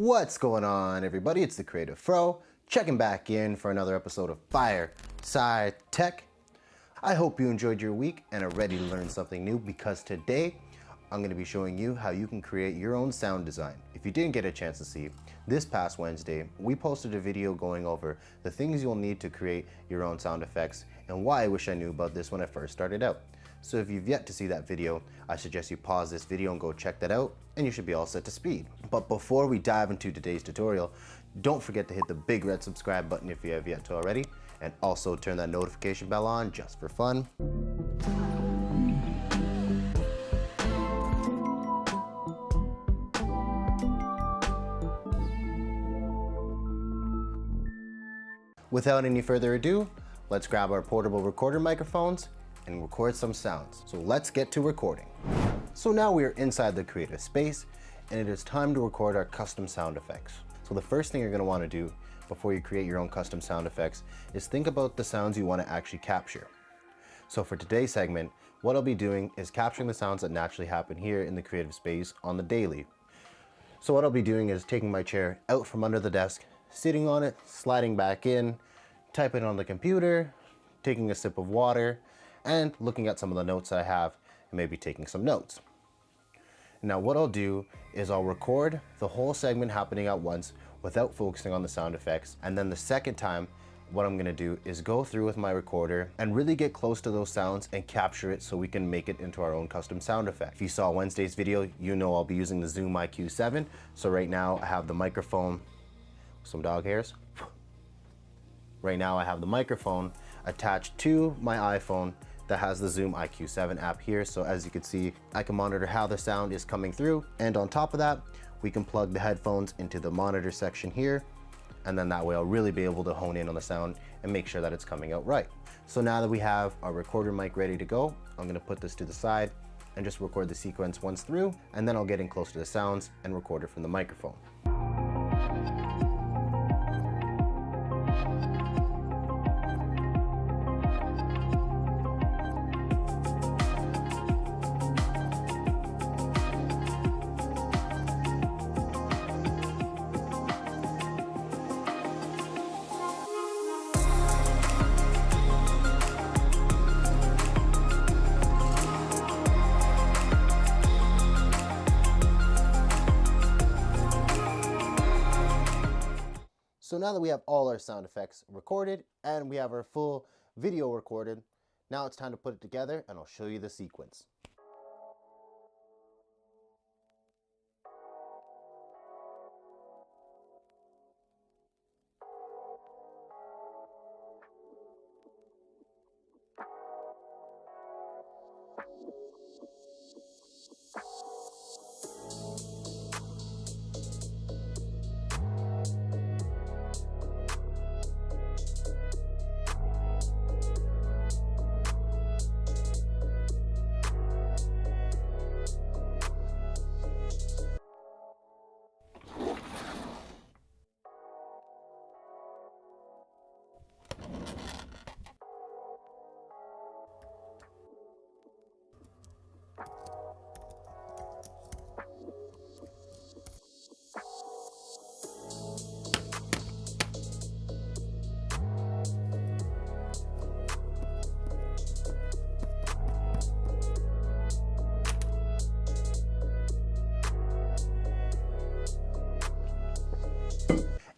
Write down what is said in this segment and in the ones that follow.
What's going on, everybody? It's the Creative Fro, checking back in for another episode of Fireside Tech. I hope you enjoyed your week and are ready to learn something new, because today I'm going to be showing you how you can create your own sound design. If you didn't get a chance to see, this past Wednesday, we posted a video going over the things you'll need to create your own sound effects and why I wish I knew about this when I first started out. So if you've yet to see that video, I suggest you pause this video and go check that out, and you should be all set to speed. But before we dive into today's tutorial, don't forget to hit the big red subscribe button if you have yet to already, and also turn that notification bell on just for fun. Without any further ado, let's grab our portable recorder microphones and record some sounds. So let's get to recording. So now we are inside the creative space, and it is time to record our custom sound effects. So the first thing you're going to want to do before you create your own custom sound effects is think about the sounds you want to actually capture. So for today's segment, what I'll be doing is capturing the sounds that naturally happen here in the creative space on the daily. So what I'll be doing is taking my chair out from under the desk, sitting on it, sliding back in, typing on the computer, taking a sip of water, and looking at some of the notes that I have and maybe taking some notes. Now what I'll do is I'll record the whole segment happening at once without focusing on the sound effects, and then the second time what I'm gonna do is go through with my recorder and really get close to those sounds and capture it so we can make it into our own custom sound effect. If you saw Wednesday's video, you know I'll be using the Zoom IQ7. So right now I have the microphone, some dog hairs. Right now I have the microphone attached to my iPhone that has the Zoom IQ7 app here. So as you can see, I can monitor how the sound is coming through. And on top of that, we can plug the headphones into the monitor section here. And then that way I'll really be able to hone in on the sound and make sure that it's coming out right. So now that we have our recorder mic ready to go, I'm gonna put this to the side and just record the sequence once through, and then I'll get in close to the sounds and record it from the microphone. So now that we have all our sound effects recorded and we have our full video recorded, now it's time to put it together, and I'll show you the sequence.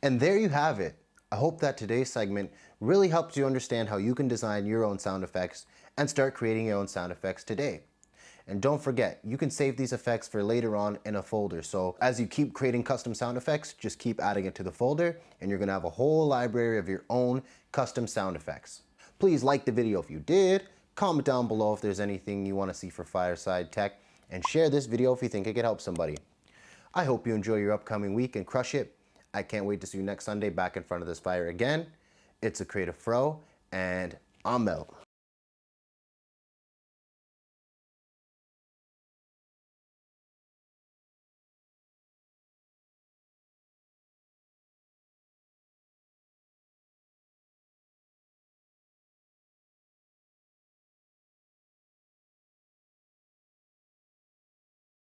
And there you have it. I hope that today's segment really helped you understand how you can design your own sound effects and start creating your own sound effects today. And don't forget, you can save these effects for later on in a folder. So as you keep creating custom sound effects, just keep adding it to the folder, and you're gonna have a whole library of your own custom sound effects. Please like the video if you did, comment down below if there's anything you wanna see for Fireside Tech, and share this video if you think it could help somebody. I hope you enjoy your upcoming week and crush it. I can't wait to see you next Sunday back in front of this fire again. It's a Creative Fro, and I'm out.